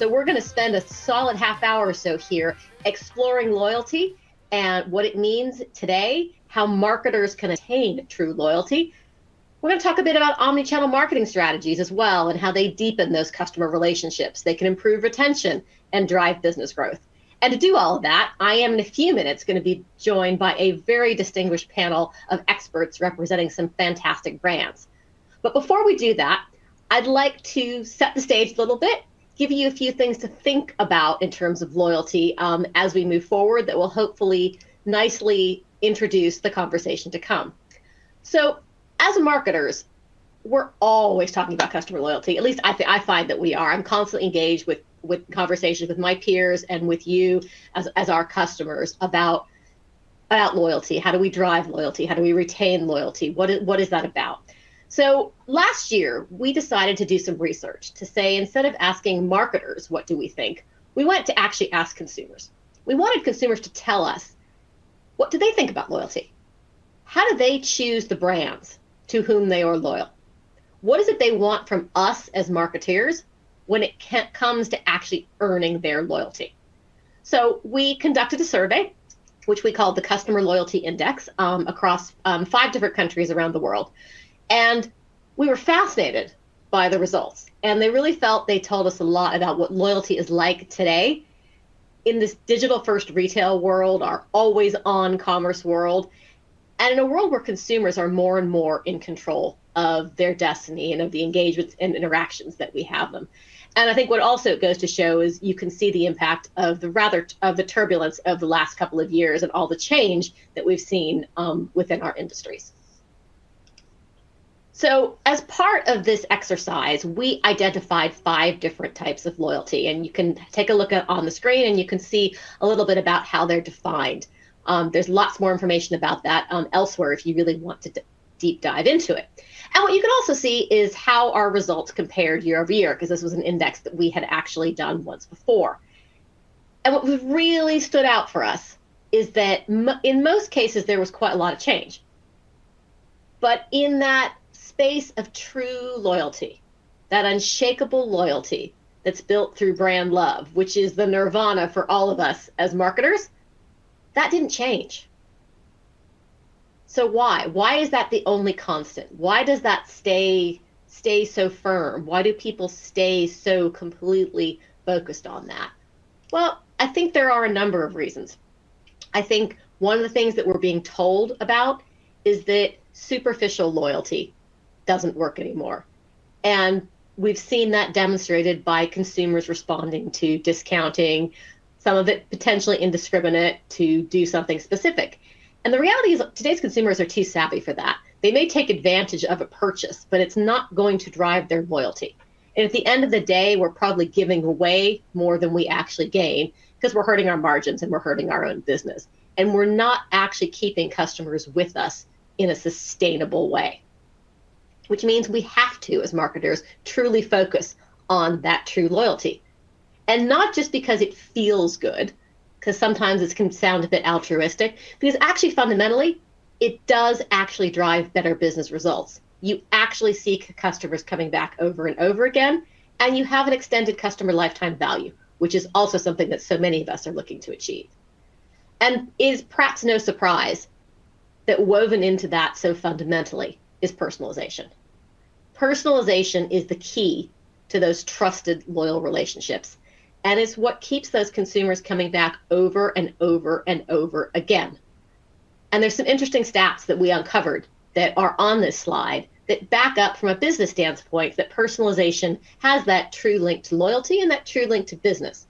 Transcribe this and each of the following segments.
So we're going to spend a solid half hour or so here exploring loyalty and what it means today, how marketers can attain true loyalty. We're going to talk a bit about omnichannel marketing strategies as well and how they deepen those customer relationships. They can improve retention and drive business growth. And to do all of that, I am in a few minutes going to be joined by a very distinguished panel of experts representing some fantastic brands. But before we do that, I'd like to set the stage a little bit, give you a few things to think about in terms of loyalty as we move forward that will hopefully nicely introduce the conversation to come. So as marketers, we're always talking about customer loyalty. At least I find that we are. I'm constantly engaged with conversations with my peers and with you as our customers about loyalty. How do we drive loyalty? How do we retain loyalty? What is that about? So last year, we decided to do some research to say, instead of asking marketers, what do we think? We went to actually ask consumers. We wanted consumers to tell us, what do they think about loyalty? How do they choose the brands to whom they are loyal? What is it they want from us as marketeers when it comes to actually earning their loyalty? So we conducted a survey, which we called the Customer Loyalty Index, across 5 different countries around the world. And we were fascinated by the results. And they really felt they told us a lot about what loyalty is like today in this digital first retail world, our always on commerce world, and in a world where consumers are more and more in control of their destiny and of the engagements and interactions that we have them. And I think what also goes to show is you can see the impact of the turbulence of the last couple of years and all the change that we've seen within our industries. So as part of this exercise, we identified 5 different types of loyalty, and you can take a look on the screen and you can see a little bit about how they're defined. There's lots more information about that elsewhere if you really want to deep dive into it. And what you can also see is how our results compared year over year, because this was an index that we had actually done once before. And what really stood out for us is that in most cases, there was quite a lot of change. But in that space of true loyalty, that unshakable loyalty that's built through brand love, which is the nirvana for all of us as marketers, that didn't change. So why? Why is that the only constant? Why does that stay so firm? Why do people stay so completely focused on that? Well, I think there are a number of reasons. I think one of the things that we're being told about is that superficial loyalty doesn't work anymore. And we've seen that demonstrated by consumers responding to discounting, some of it potentially indiscriminate to do something specific. And the reality is today's consumers are too savvy for that. They may take advantage of a purchase, but it's not going to drive their loyalty. And at the end of the day, we're probably giving away more than we actually gain because we're hurting our margins and we're hurting our own business. And we're not actually keeping customers with us in a sustainable way, which means we have to, as marketers, truly focus on that true loyalty. And not just because it feels good, because sometimes it can sound a bit altruistic, because actually fundamentally, it does actually drive better business results. You actually see customers coming back over and over again, and you have an extended customer lifetime value, which is also something that so many of us are looking to achieve. And it is perhaps no surprise that woven into that so fundamentally is personalization. Personalization is the key to those trusted, loyal relationships. And it's what keeps those consumers coming back over and over and over again. And there's some interesting stats that we uncovered that are on this slide that back up from a business standpoint that personalization has that true link to loyalty and that true link to business.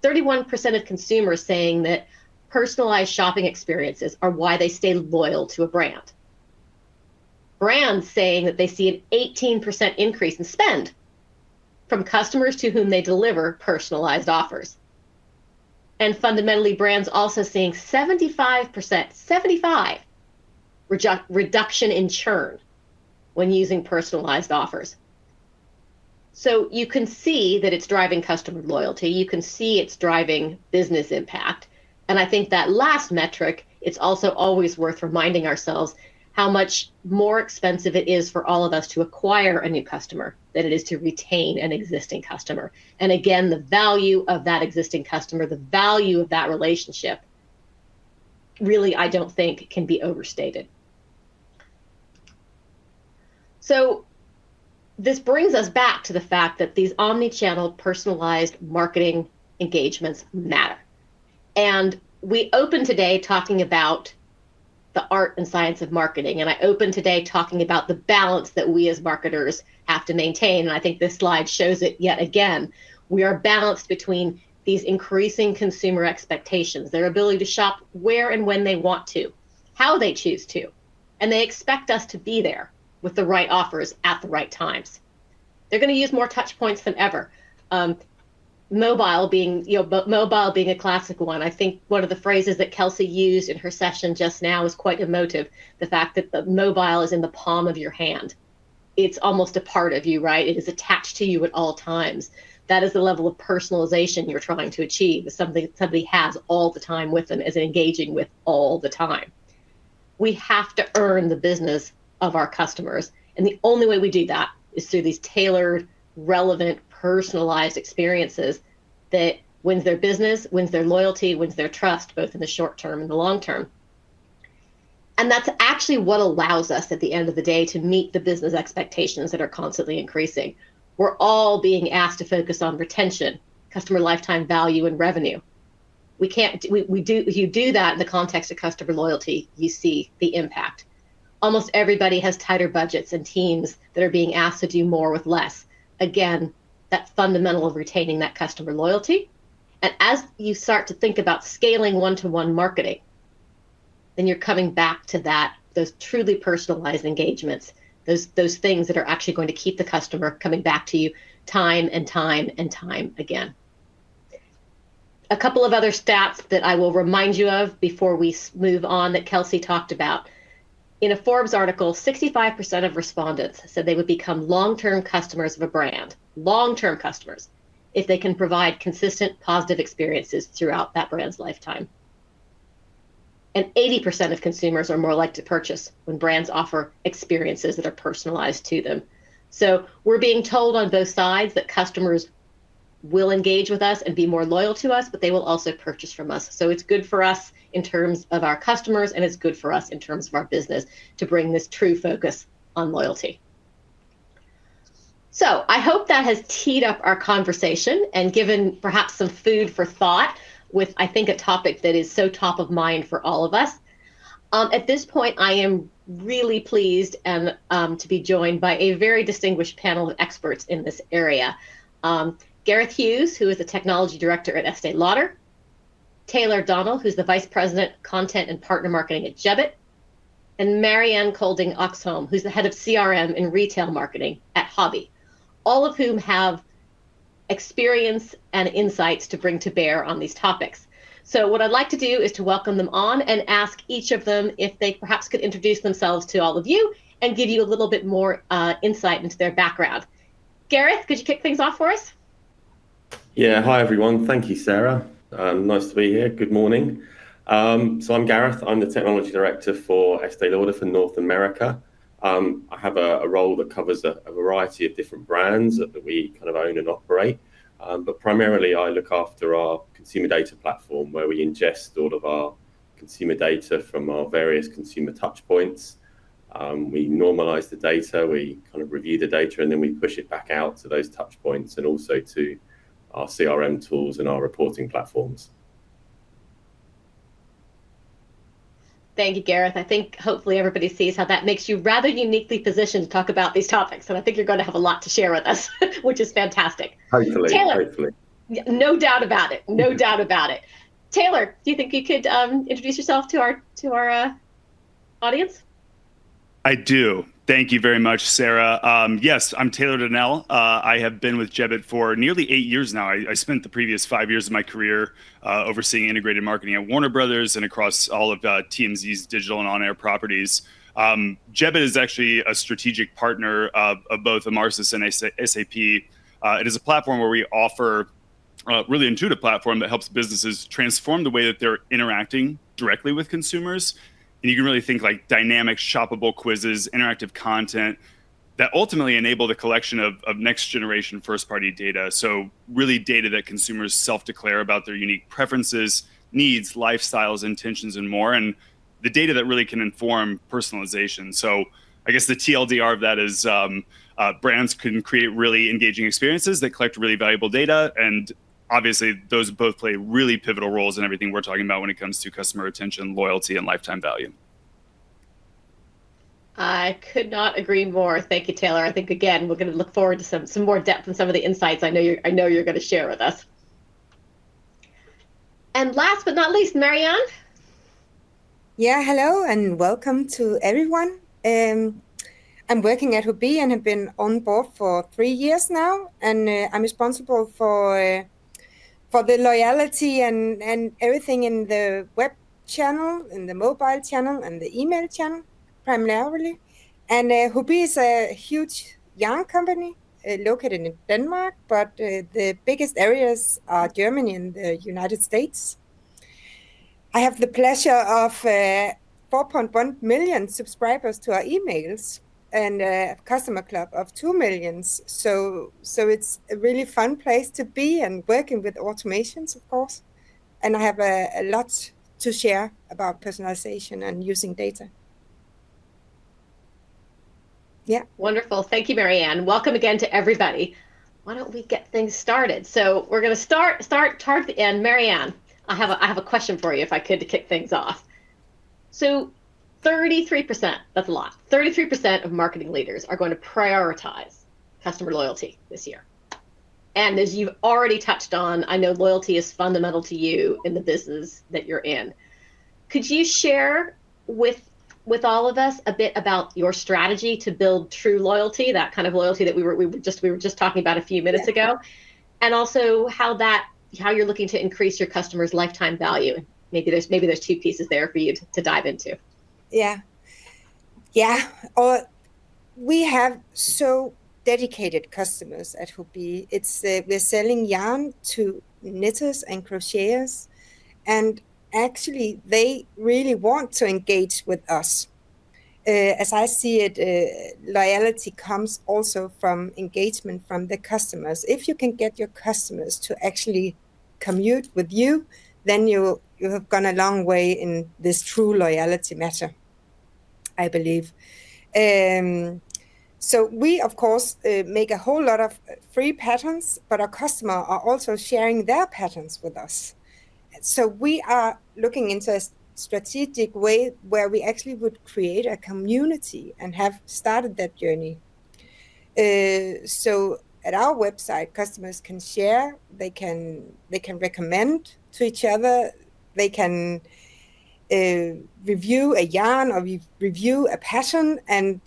31% of consumers saying that personalized shopping experiences are why they stay loyal to a brand. Brands saying that they see an 18% increase in spend from customers to whom they deliver personalized offers. And fundamentally, brands also seeing 75% reduction in churn when using personalized offers. So you can see that it's driving customer loyalty. You can see it's driving business impact. And I think that last metric, it's also always worth reminding ourselves how much more expensive it is for all of us to acquire a new customer than it is to retain an existing customer. And again, the value of that existing customer, the value of that relationship, really, I don't think can be overstated. So this brings us back to the fact that these omni-channel personalized marketing engagements matter. And we opened today talking about the art and science of marketing. And I opened today talking about the balance that we as marketers have to maintain. And I think this slide shows it yet again. We are balanced between these increasing consumer expectations, their ability to shop where and when they want to, how they choose to, and they expect us to be there with the right offers at the right times. They're going to use more touch points than ever. Mobile being a classic one. I think one of the phrases that Kelsey used in her session just now is quite emotive. The fact that the mobile is in the palm of your hand. It's almost a part of you, right? It is attached to you at all times. That is the level of personalization you're trying to achieve. It's something somebody has all the time with them, is engaging with all the time. We have to earn the business of our customers. And the only way we do that is through these tailored, relevant, personalized experiences that wins their business, wins their loyalty, wins their trust, both in the short term and the long term. And that's actually what allows us at the end of the day to meet the business expectations that are constantly increasing. We're all being asked to focus on retention, customer lifetime value, and revenue. If you do that in the context of customer loyalty, you see the impact. Almost everybody has tighter budgets and teams that are being asked to do more with less. Again, that fundamental of retaining that customer loyalty. And as you start to think about scaling one-to-one marketing, then you're coming back to those truly personalized engagements, those things that are actually going to keep the customer coming back to you time and time and time again. A couple of other stats that I will remind you of before we move on that Kelsey talked about. In a Forbes article, 65% of respondents said they would become long-term customers of a brand, long-term customers, if they can provide consistent positive experiences throughout that brand's lifetime. And 80% of consumers are more likely to purchase when brands offer experiences that are personalized to them. So we're being told on both sides that customers will engage with us and be more loyal to us, but they will also purchase from us. So it's good for us in terms of our customers, and it's good for us in terms of our business to bring this true focus on loyalty. So I hope that has teed up our conversation and given perhaps some food for thought with, I think, a topic that is so top of mind for all of us. At this point, I am really pleased and to be joined by a very distinguished panel of experts in this area. Gareth Hughes, who is the technology director at Estee Lauder, Taylor Donnel, who's the vice president, content and partner marketing at Jebbit, and Marianne Colding-Oxholm, who's the head of CRM and retail marketing at Hobbii, all of whom have experience and insights to bring to bear on these topics. So what I'd like to do is to welcome them on and ask each of them if they perhaps could introduce themselves to all of you and give you a little bit more insight into their background. Gareth, could you kick things off for us? Yeah, hi everyone. Thank you, Sarah. Nice to be here. Good morning. So I'm Gareth. I'm the technology director for Estee Lauder for North America. I have a role that covers a variety of different brands that we kind of own and operate. But primarily I look after our consumer data platform where we ingest all of our consumer data from our various consumer touch points. We normalize the data, we kind of review the data, and then we push it back out to those touch points and also to our CRM tools and our reporting platforms. Thank you, Gareth. I think hopefully everybody sees how that makes you rather uniquely positioned to talk about these topics. And I think you're going to have a lot to share with us, which is fantastic. Hopefully, Taylor, hopefully. No doubt about it. No doubt about it. Taylor, do you think you could introduce yourself to our audience? I do. Thank you very much, Sarah. Yes, I'm Taylor Donnel. I have been with Jebbit for nearly 8 years now. I spent the previous 5 years of my career overseeing integrated marketing at Warner Brothers and across all of TMZ's digital and on-air properties. Jebbit is actually a strategic partner of both Emarsys and SAP. It is a platform where we offer a really intuitive platform that helps businesses transform the way that they're interacting directly with consumers And you can really think like dynamic, shoppable quizzes, interactive content that ultimately enable the collection of next generation first party data. So really data that consumers self-declare about their unique preferences, needs, lifestyles, intentions, and more. And the data that really can inform personalization. So I guess the TLDR of that is brands can create really engaging experiences that collect really valuable data. And obviously those both play really pivotal roles in everything we're talking about when it comes to customer retention, loyalty, and lifetime value. I could not agree more. Thank you, Taylor. I think again we're going to look forward to some more depth and some of the insights I know you're going to share with us. And last but not least, Marianne. Yeah, hello and welcome to everyone. I'm working at Hobbii and have been on board for 3 years now, and I'm responsible for the loyalty and everything in the web channel, in the mobile channel, and the email channel primarily. And Hobbii is a huge yarn company located in Denmark, but the biggest areas are Germany and the United States. I have the pleasure of 4.1 million subscribers to our emails and a customer club of 2 million. So it's a really fun place to be and working with automations, of course. And I have a lot to share about personalization and using data. Yeah. Wonderful. Thank you, Marianne. Welcome again to everybody. Why don't we get things started? So we're going to start toward the end. Marianne, I have a question for you, if I could, to kick things off. So 33%, that's a lot. 33% of marketing leaders are going to prioritize customer loyalty this year. And as you've already touched on, I know loyalty is fundamental to you in the business that you're in. Could you share with all of us a bit about your strategy to build true loyalty, that kind of loyalty that we were just talking about a few minutes ago, and also how you're looking to increase your customers' lifetime value? Maybe there's two pieces there for you to dive into. Yeah. We have so dedicated customers at Hobbii. We're selling yarn to knitters and crocheters, and actually they really want to engage with us. As I see it, loyalty comes also from engagement from the customers. If you can get your customers to actually commute with you, then you have gone a long way in this true loyalty matter, I believe. So we, of course, make a whole lot of free patterns, but our customers are also sharing their patterns with us. So we are looking into a strategic way where we actually would create a community and have started that journey. So at our website, customers can share, they can recommend to each other, they can review a yarn or review a pattern, and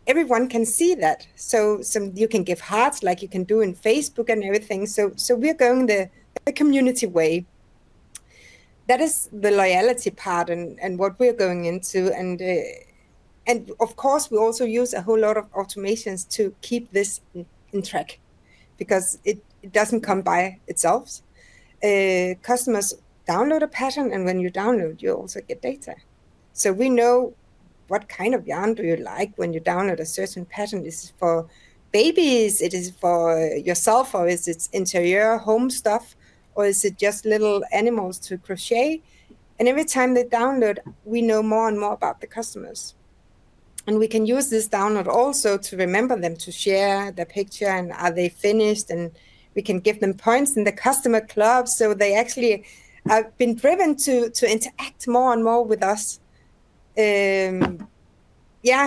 everyone can see that. So you can give hearts like you can do in Facebook and everything. So we're going the community way. That is the loyalty part and what we're going into. And of course, we also use a whole lot of automations to keep this in track, because it doesn't come by itself. Customers download a pattern, and when you download, you also get data. So we know what kind of yarn do you like when you download a certain pattern. Is it for babies? It is for yourself, or is it interior home stuff? Or is it just little animals to crochet? And every time they download, we know more and more about the customers. And we can use this download also to remember them to share their picture and are they finished, and we can give them points in the customer club, so they actually have been driven to interact more and more with us.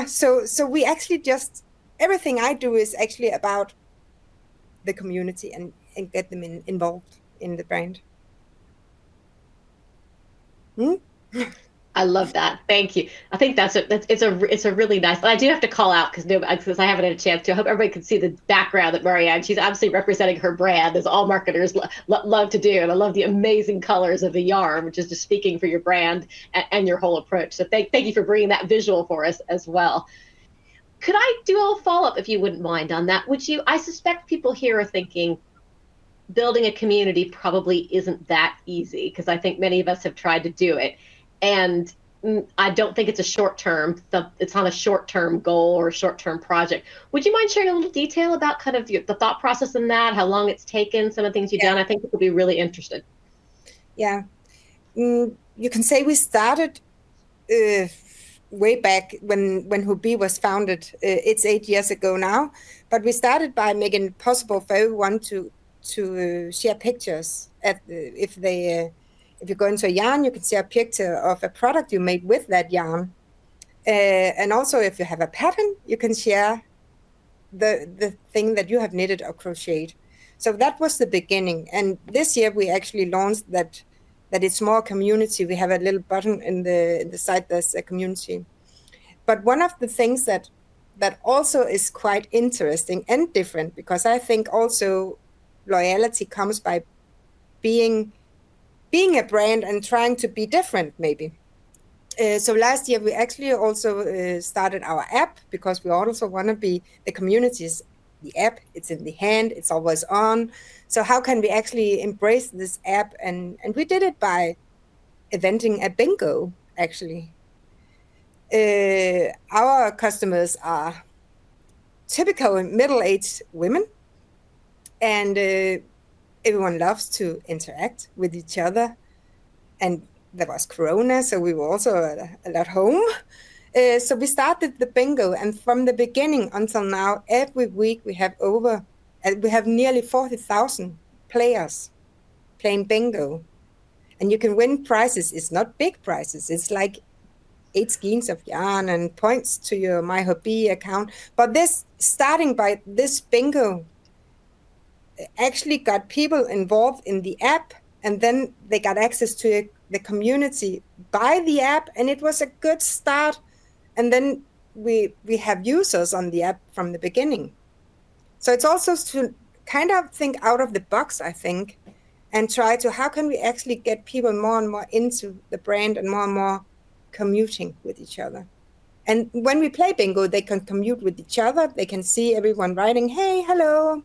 So we actually just, everything I do is actually about the community and get them involved in the brand. I love that. Thank you. I think it's a really nice. I do have to call out because I haven't had a chance to. I hope everybody can see the background that Marianne. She's absolutely representing her brand, as all marketers love to do, and I love the amazing colors of the yarn, which is just speaking for your brand and your whole approach. So thank you for bringing that visual for us as well. Could I do a follow-up, if you wouldn't mind, on that? Would you? I suspect people here are thinking, building a community probably isn't that easy, because I think many of us have tried to do it. And I don't think it's a short-term, it's not a short-term goal or a short-term project. Would you mind sharing a little detail about kind of the thought process in that, how long it's taken, some of the things you've done? I think people would be really interested. Yeah. You can say we started way back when Hobbii was founded. It's 8 years ago now, but we started by making it possible for everyone to share pictures. If you go into a yarn, you can share a picture of a product you made with that yarn, and also if you have a pattern, you can share the thing that you have knitted or crocheted. So that was the beginning, and this year we actually launched that it's more community. We have a little button in the site that's a community. But one of the things that also is quite interesting and different, because I think also loyalty comes by being a brand and trying to be different, maybe. So last year we actually also started our app, because we also want to be the communities. The app, it's in the hand, it's always on. So how can we actually embrace this app? And we did it by eventing a bingo, actually. Our customers are typical middle-aged women, and everyone loves to interact with each other. And there was Corona, so we were also a lot home. So we started the bingo, and from the beginning until now, every week we have nearly 40,000 players playing bingo, and you can win prizes. It's not big prizes. It's like 8 skeins of yarn and points to your My Hobbii account. But starting by this bingo actually got people involved in the app, and then they got access to the community by the app, and it was a good start. And then we have users on the app from the beginning. So it's also to kind of think out of the box, I think, and try to, how can we actually get people more and more into the brand and more commuting with each other. And when we play bingo, they can commute with each other. They can see everyone writing, hey, hello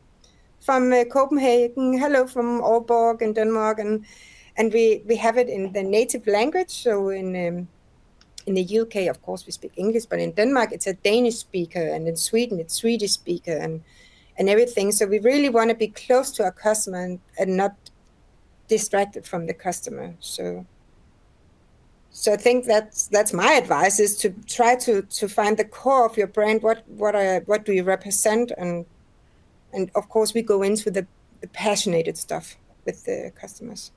from Copenhagen, hello from Aalborg in Denmark. And we have it in the native language. So in the UK, of course, we speak English, but in Denmark, it's a Danish speaker, and in Sweden, it's Swedish speaker, and everything. So we really want to be close to our customer and not distracted from the customer. So I think that's my advice, is to try to find the core of your brand. What do you represent? And of course, we go into the passionate stuff with the customers.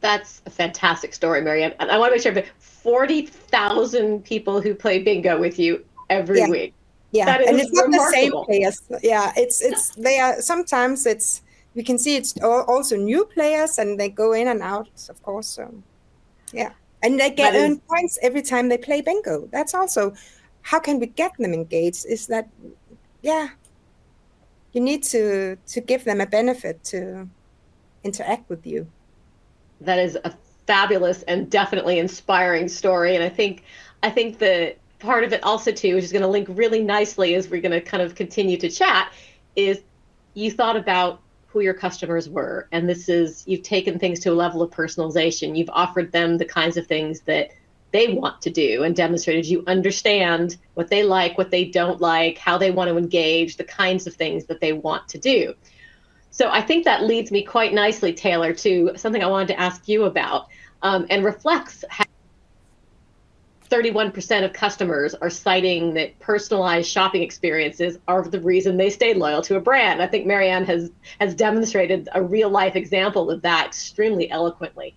That's a fantastic story, Marianne. And I want to make sure, 40,000 people who play bingo with you every week. Yeah, that is and it's not remarkable. The same players. Yeah, it's they are, sometimes we can see it's also new players, and they go in and out, of course. So yeah, and they earn points every time they play bingo. That's also, how can we get them engaged? Is that, you need to give them a benefit to interact with you. That is a fabulous and definitely inspiring story. And I think the part of it also too, which is going to link really nicely as we're going to kind of continue to chat, is you thought about who your customers were. And you've taken things to a level of personalization. You've offered them the kinds of things that they want to do, and demonstrated you understand what they like, what they don't like, how they want to engage, the kinds of things that they want to do. So I think that leads me quite nicely, Taylor, to something I wanted to ask you about, and reflects how 31% of customers are citing that personalized shopping experiences are the reason they stayed loyal to a brand. I think Marianne has demonstrated a real life example of that extremely eloquently.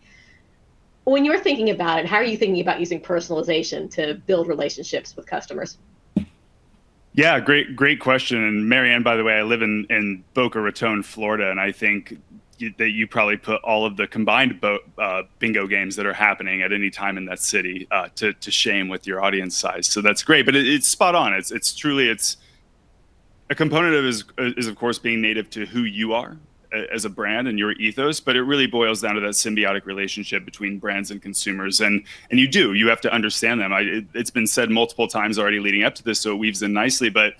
When you're thinking about it, how are you thinking about using personalization to build relationships with customers? Yeah, great question. And Marianne, by the way, I live in Boca Raton, Florida, and I think that you probably put all of the combined bingo games that are happening at any time in that city to shame with your audience size. So that's great, but it's spot on. It's truly a component of is of course being native to who you are as a brand and your ethos, but it really boils down to that symbiotic relationship between brands and consumers. And you have to understand them. It's been said multiple times already leading up to this, so it weaves in nicely. But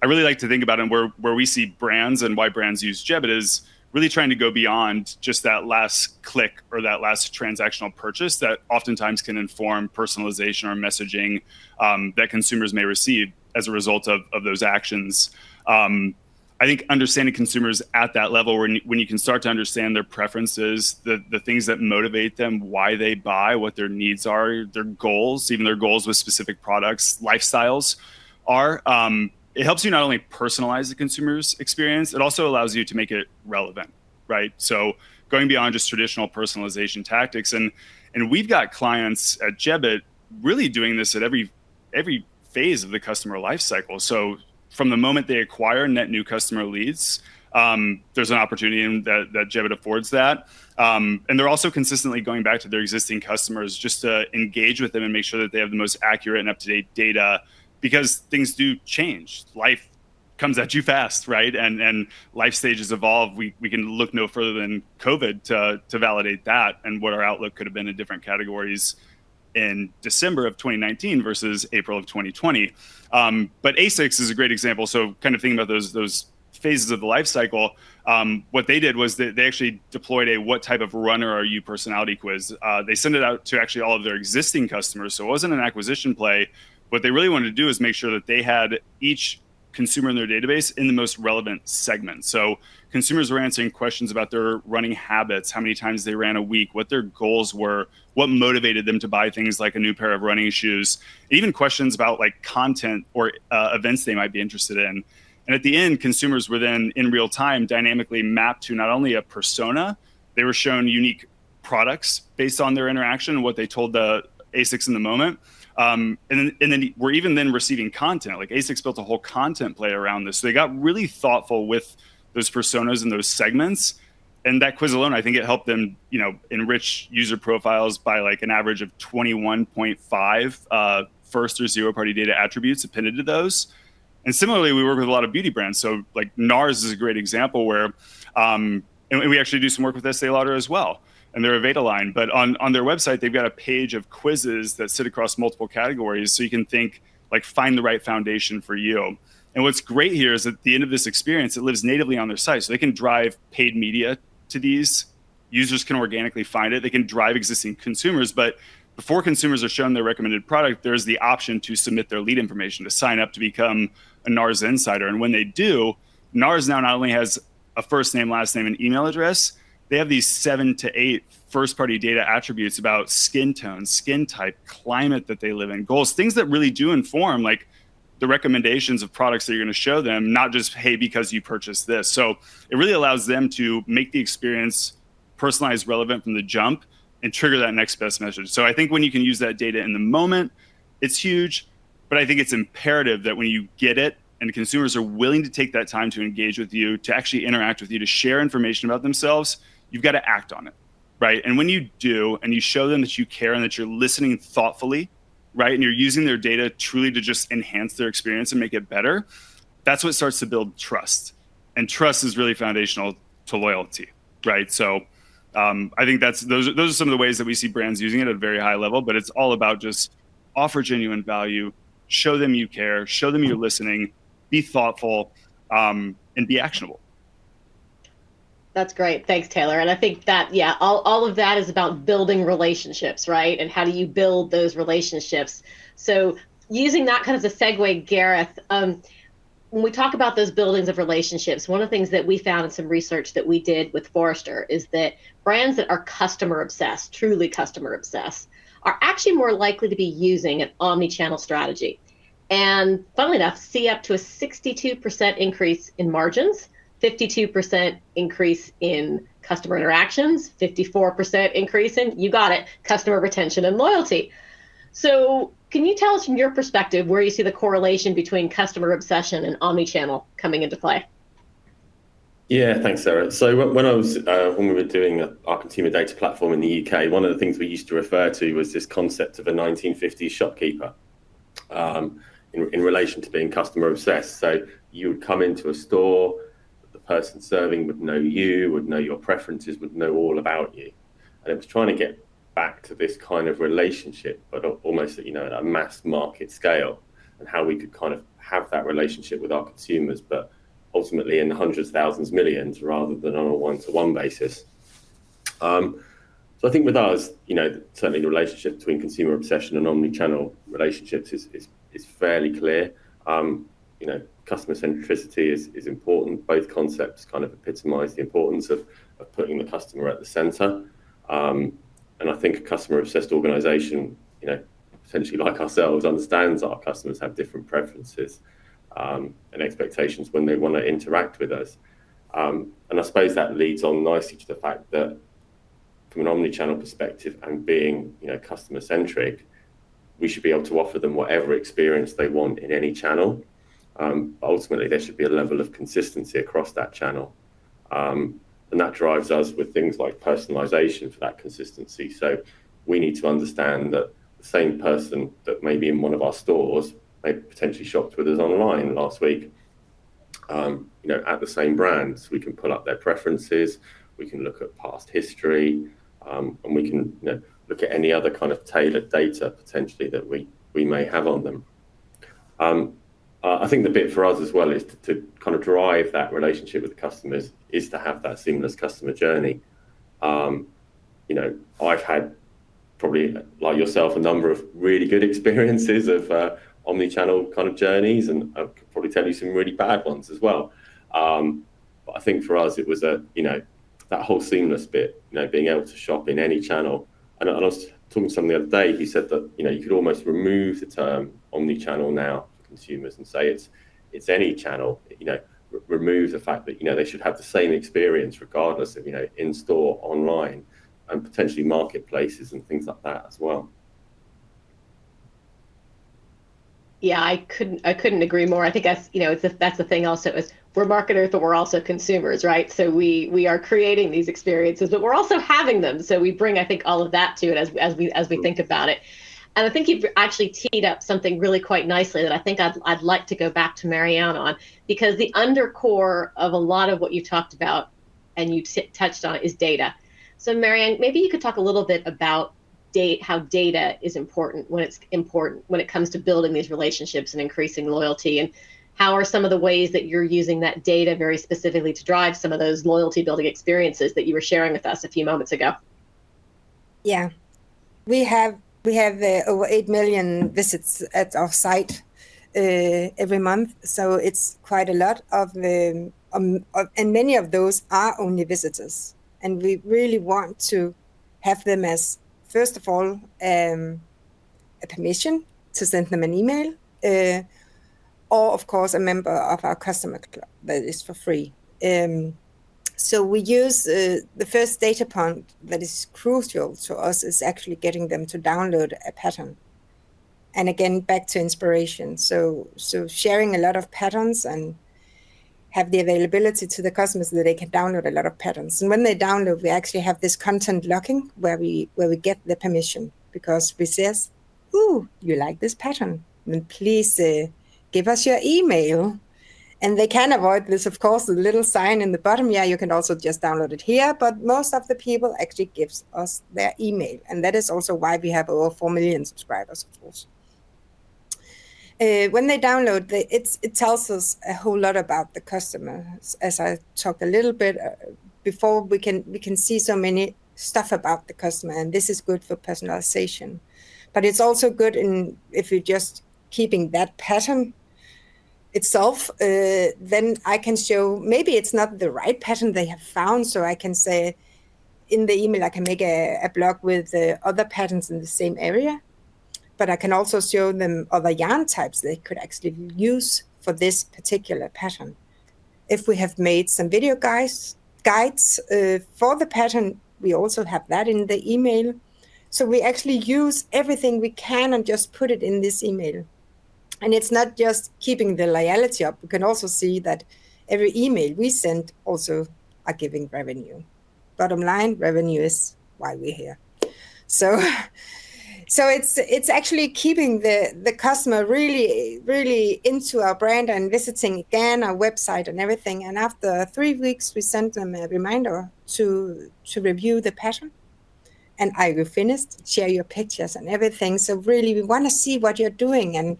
I really like to think about it where we see brands and why brands use Jebbit is really trying to go beyond just that last click or that last transactional purchase that oftentimes can inform personalization or messaging that consumers may receive as a result of those actions. I think understanding consumers at that level, when you can start to understand their preferences, the things that motivate them, why they buy, what their needs are, their goals, even their goals with specific products, lifestyles are, it helps you not only personalize the consumer's experience, it also allows you to make it relevant, right? So going beyond just traditional personalization tactics. And we've got clients at Jebbit really doing this at every phase of the customer life cycle. So from the moment they acquire net new customer leads, there's an opportunity that Jebbit affords that. And they're also consistently going back to their existing customers just to engage with them and make sure that they have the most accurate and up-to-date data, because things do change. Life comes at you fast, right? And life stages evolve. We can look no further than COVID to validate that and what our outlook could have been in different categories in December of 2019 versus April of 2020. But Asics is a great example. So kind of thinking about those phases of the life cycle, what they did was that they actually deployed a what type of runner are you personality quiz. They sent it out to actually all of their existing customers. So it wasn't an acquisition play. What they really wanted to do is make sure that they had each consumer in their database in the most relevant segment. So consumers were answering questions about their running habits, how many times they ran a week, what their goals were, what motivated them to buy things like a new pair of running shoes, even questions about like content or events they might be interested in. And at the end, consumers were then in real time dynamically mapped to not only a persona, they were shown unique products based on their interaction and what they told the Asics in the moment. And then we're even then receiving content. Like Asics built a whole content play around this. So they got really thoughtful with those personas and those segments. And that quiz alone, I think it helped them, enrich user profiles by like an average of 21.5 first or zero party data attributes appended to those. And similarly, we work with a lot of beauty brands. So like NARS is a great example where, and we actually do some work with Estee Lauder as well. And they're a Veda line, but on their website, they've got a page of quizzes that sit across multiple categories. So you can think like, find the right foundation for you. And what's great here is at the end of this experience, it lives natively on their site. So they can drive paid media to these. Users can organically find it. They can drive existing consumers, but before consumers are shown their recommended product, there's the option to submit their lead information to sign up to become a NARS insider. And when they do, NARS now not only has a first name, last name, and email address, they have these 7 to 8 first-party data attributes about skin tone, skin type, climate that they live in, goals, things that really do inform like the recommendations of products that you're going to show them, not just, hey, because you purchased this. So it really allows them to make the experience personalized, relevant from the jump, and trigger that next best message. So I think when you can use that data in the moment, it's huge. But I think it's imperative that when you get it and consumers are willing to take that time to engage with you, to actually interact with you, to share information about themselves, you've got to act on it, right? And when you do, and you show them that you care and that you're listening thoughtfully, right? And you're using their data truly to just enhance their experience and make it better, that's what starts to build trust. And trust is really foundational to loyalty, right? So I think those are some of the ways that we see brands using it at a very high level, but it's all about just offer genuine value, show them you care, show them you're listening, be thoughtful, and be actionable. That's great. Thanks, Taylor. And I think that, all of that is about building relationships, right? And how do you build those relationships? So using that kind of as a segue, Gareth, when we talk about those buildings of relationships, one of the things that we found in some research that we did with Forrester is that brands that are customer obsessed, truly customer obsessed, are actually more likely to be using an omnichannel strategy. And funnily enough, see up to a 62% increase in margins, 52% increase in customer interactions, 54% increase in, you got it, customer retention and loyalty. So can you tell us from your perspective where you see the correlation between customer obsession and omnichannel coming into play? Yeah, thanks, Sarah. So when we were doing our consumer data platform in the UK, one of the things we used to refer to was this concept of a 1950s shopkeeper in relation to being customer obsessed. So you would come into a store, the person serving would know you, would know your preferences, would know all about you. And it was trying to get back to this kind of relationship, but almost at a mass market scale, and how we could kind of have that relationship with our consumers, but ultimately in the hundreds, thousands, millions, rather than on a one-to-one basis. So I think with us, certainly the relationship between consumer obsession and omni-channel relationships is fairly clear. Customer centricity is important. Both concepts kind of epitomize the importance of putting the customer at the center. And I think a customer obsessed organization, potentially like ourselves, understands our customers have different preferences and expectations when they want to interact with us. And I suppose that leads on nicely to the fact that from an omni-channel perspective and being, customer centric, we should be able to offer them whatever experience they want in any channel. But ultimately, there should be a level of consistency across that channel. And that drives us with things like personalization for that consistency. So we need to understand that the same person that may be in one of our stores may potentially shopped with us online last week, at the same brand. So we can pull up their preferences, we can look at past history, and we can look at any other kind of tailored data potentially that we may have on them. I think the bit for us as well is to kind of drive that relationship with the customers is to have that seamless customer journey. I've had probably, like yourself, a number of really good experiences of omni-channel kind of journeys, and I could probably tell you some really bad ones as well. But I think for us, it was that whole seamless bit, being able to shop in any channel. And I was talking to someone the other day, he said that, you could almost remove the term omni-channel now for consumers and say it's any channel, remove the fact that, they should have the same experience regardless of, in-store, online, and potentially marketplaces and things like that as well. Yeah, I couldn't agree more. I think that's that's the thing also is we're marketers, but we're also consumers, right? So we are creating these experiences, but we're also having them. So we bring, I think, all of that to it as we think about it. And I think you've actually teed up something really quite nicely that I think I'd like to go back to Marianne on, because the undercore of a lot of what you talked about and you touched on is data. So Marianne, maybe you could talk a little bit about how data is important when it comes to building these relationships and increasing loyalty, and how are some of the ways that you're using that data very specifically to drive some of those loyalty building experiences that you were sharing with us a few moments ago? Yeah, we have over 8 million visits at our site every month, so it's quite a lot of and many of those are only visitors, and we really want to have them as, first of all, a permission to send them an email, or of course a member of our customer club that is for free. So we use the first data point that is crucial to us is actually getting them to download a pattern. And again, back to inspiration. So sharing a lot of patterns and have the availability to the customers that they can download a lot of patterns. And when they download, we actually have this content locking where we get the permission, because we says, "Ooh, you like this pattern? Then please give us your email." And they can avoid this, of course, the little sign in the bottom. Yeah, you can also just download it here. But most of the people actually gives us their email. And that is also why we have over 4 million subscribers, of course. When they download, it tells us a whole lot about the customer. As I talked a little bit before, we can see so many stuff about the customer, and this is good for personalization. But it's also good if you're just keeping that pattern itself, then I can show, maybe it's not the right pattern they have found, so I can say in the email I can make a blog with other patterns in the same area. But I can also show them other yarn types they could actually use for this particular pattern. If we have made some video guides for the pattern, we also have that in the email. So we actually use everything we can and just put it in this email. And it's not just keeping the loyalty up. We can also see that every email we send also are giving revenue. Bottom line, revenue is why we're here. So it's actually keeping the customer really, really into our brand and visiting again our website and everything. And after 3 weeks, we send them a reminder to review the pattern. And are you finished? Share your pictures and everything. So really, we want to see what you're doing. And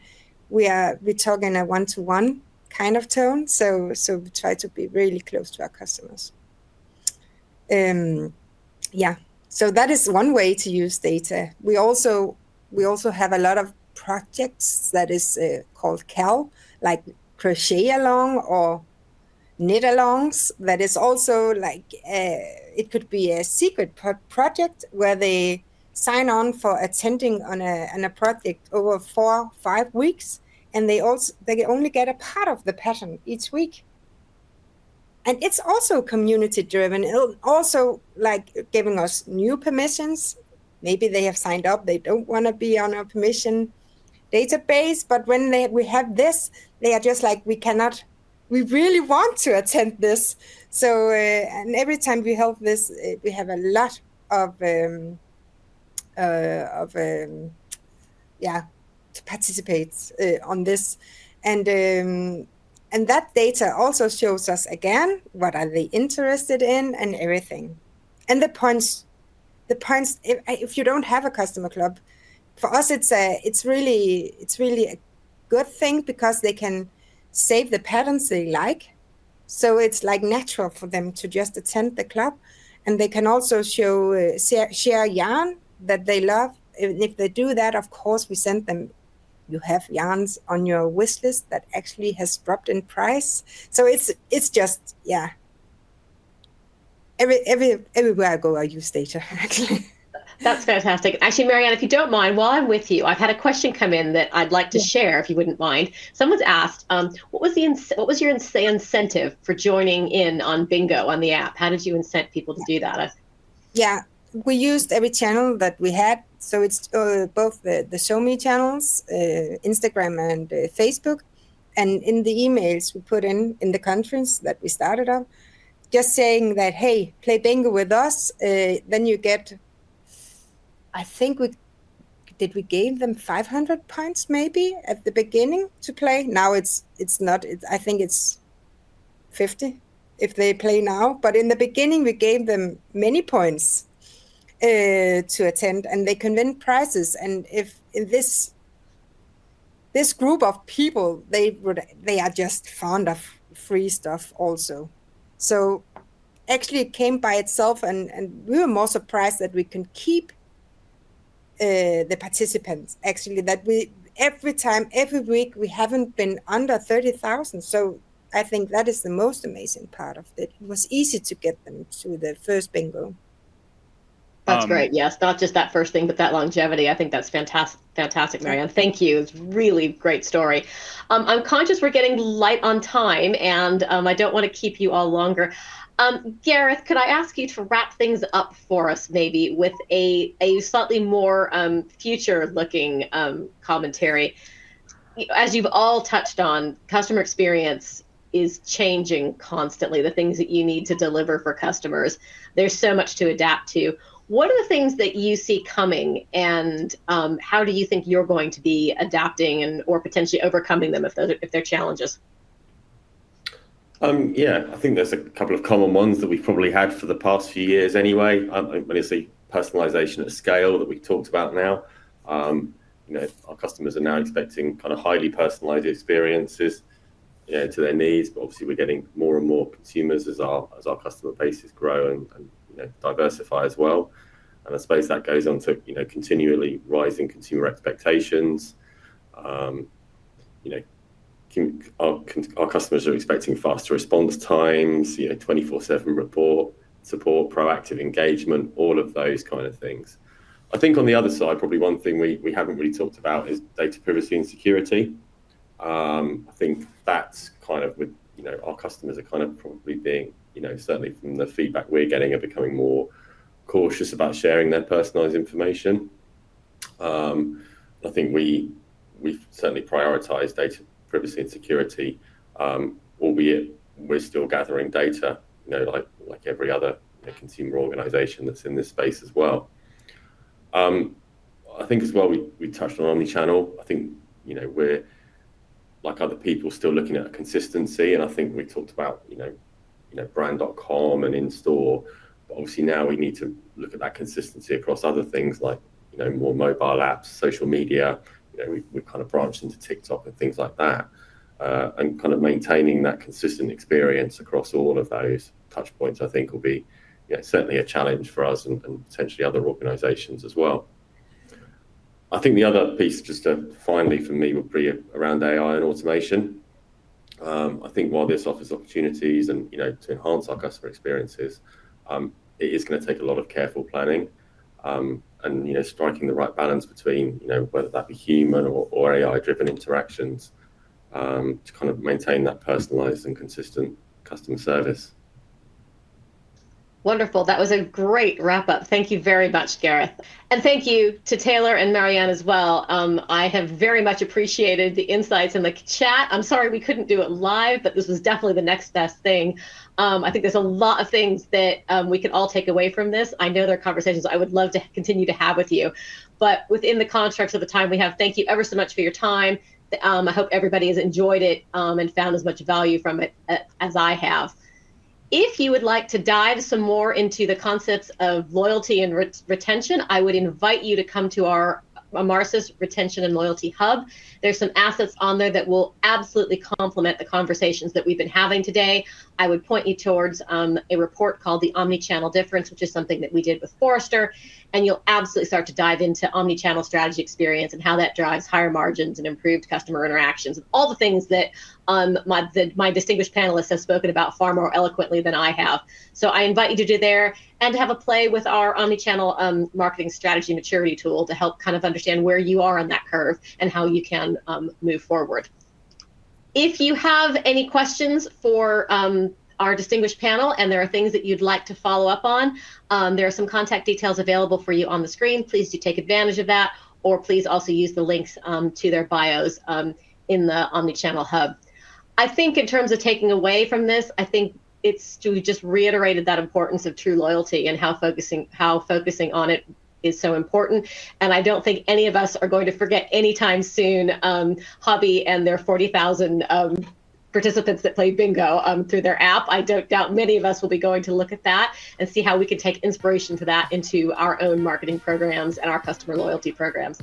we're talking a one-to-one kind of tone. So we try to be really close to our customers. Yeah, so that is one way to use data. We also have a lot of projects that is called CAL, like crochet along or knit alongs. That is also like it could be a secret project where they sign on for attending on a project over 4-5 weeks, and they only get a part of the pattern each week. And it's also community driven. It'll also like giving us new permissions. Maybe they have signed up, they don't want to be on our permission database, but when we have this, they are just like, we really want to attend this. So and every time we help this, we have a lot of to participate on this. And that data also shows us again what are they interested in and everything. And the points. If you don't have a customer club, for us it's really a good thing because they can save the patterns they like. So it's like natural for them to just attend the club, and they can also share yarn that they love. If they do that, of course, we send them. You have yarns on your wish list that actually has dropped in price. So it's just everywhere I go, I use data actually. That's fantastic. Actually, Marianne, if you don't mind, while I'm with you, I've had a question come in that I'd like to share, if you wouldn't mind. Someone's asked, what was your incentive for joining in on Bingo on the app? How did you incent people to do that? Yeah, we used every channel that we had. So it's both the SoMe channels, Instagram and Facebook. And in the emails we put in the countries that we started on, just saying that, hey, play Bingo with us. Then you get, I think we gave them 500 points maybe at the beginning to play. Now it's not, I think it's 50 if they play now. But in the beginning, we gave them many points to attend, and they can win prizes. And if in this group of people, they are just fond of free stuff also. So actually it came by itself, and we were more surprised that we can keep the participants, actually, that we every week we haven't been under 30,000. So I think that is the most amazing part of it. It was easy to get them to the first Bingo. That's great. Yes, not just that first thing, but that longevity. I think that's fantastic, Marianne. Thank you. It's really great story. I'm conscious we're getting light on time, and I don't want to keep you all longer. Gareth, could I ask you to wrap things up for us, maybe with a slightly more future-looking commentary? As you've all touched on, customer experience is changing constantly. The things that you need to deliver for customers, there's so much to adapt to. What are the things that you see coming, and how do you think you're going to be adapting or potentially overcoming them if they're challenges? Yeah, I think there's a couple of common ones that we've probably had for the past few years anyway. When you see personalization at scale that we've talked about now, our customers are now expecting kind of highly personalized experiences, to their needs. But obviously, we're getting more and more consumers as our customer bases grow and diversify as well. And I suppose that goes on to continually rising consumer expectations. Our customers are expecting faster response times, 24/7 support, proactive engagement, all of those kind of things. I think on the other side, probably one thing we haven't really talked about is data privacy and security. I think that's kind of with, our customers are kind of probably being, certainly from the feedback we're getting, are becoming more cautious about sharing their personalized information. I think we've certainly prioritized data privacy and security, albeit we're still gathering data, like every other consumer organization that's in this space as well. I think as well, we touched on Omnichannel. I think, we're, like other people, still looking at consistency. And I think we talked about, brand.com and in-store. But obviously now we need to look at that consistency across other things like, more mobile apps, social media. We've kind of branched into TikTok and things like that. and kind of maintaining that consistent experience across all of those touch points, I think will be certainly a challenge for us and potentially other organizations as well. I think the other piece, just finally for me, would be around AI and automation. I think while this offers opportunities and to enhance our customer experiences, it is going to take a lot of careful planning and striking the right balance between whether that be human or AI-driven interactions to kind of maintain that personalized and consistent customer service. Wonderful. That was a great wrap up. Thank you very much, Gareth. And thank you to Taylor and Marianne as well. I have very much appreciated the insights in the chat. I'm sorry we couldn't do it live, but this was definitely the next best thing. I think there's a lot of things that we can all take away from this. I know there are conversations I would love to continue to have with you, but within the constructs of the time we have, thank you ever so much for your time. I hope everybody has enjoyed it and found as much value from it as I have. If you would like to dive some more into the concepts of loyalty and retention, I would invite you to come to our Emarsys Retention and Loyalty Hub. There's some assets on there that will absolutely complement the conversations that we've been having today. I would point you towards a report called the Omnichannel Difference, which is something that we did with Forrester, and you'll absolutely start to dive into omnichannel strategy experience and how that drives higher margins and improved customer interactions, and all the things that my distinguished panelists have spoken about far more eloquently than I have. So I invite you to do there and to have a play with our omnichannel marketing strategy maturity tool to help kind of understand where you are on that curve and how you can move forward. If you have any questions for our distinguished panel and there are things that you'd like to follow up on, there are some contact details available for you on the screen. Please do take advantage of that, or please also use the links to their bios in the Omnichannel Hub. I think in terms of taking away from this, I think it's to just reiterated that importance of true loyalty and how focusing on it is so important. And I don't think any of us are going to forget anytime soon Hobbii and their 40,000 participants that play bingo through their app. I don't doubt many of us will be going to look at that and see how we can take inspiration to that into our own marketing programs and our customer loyalty programs.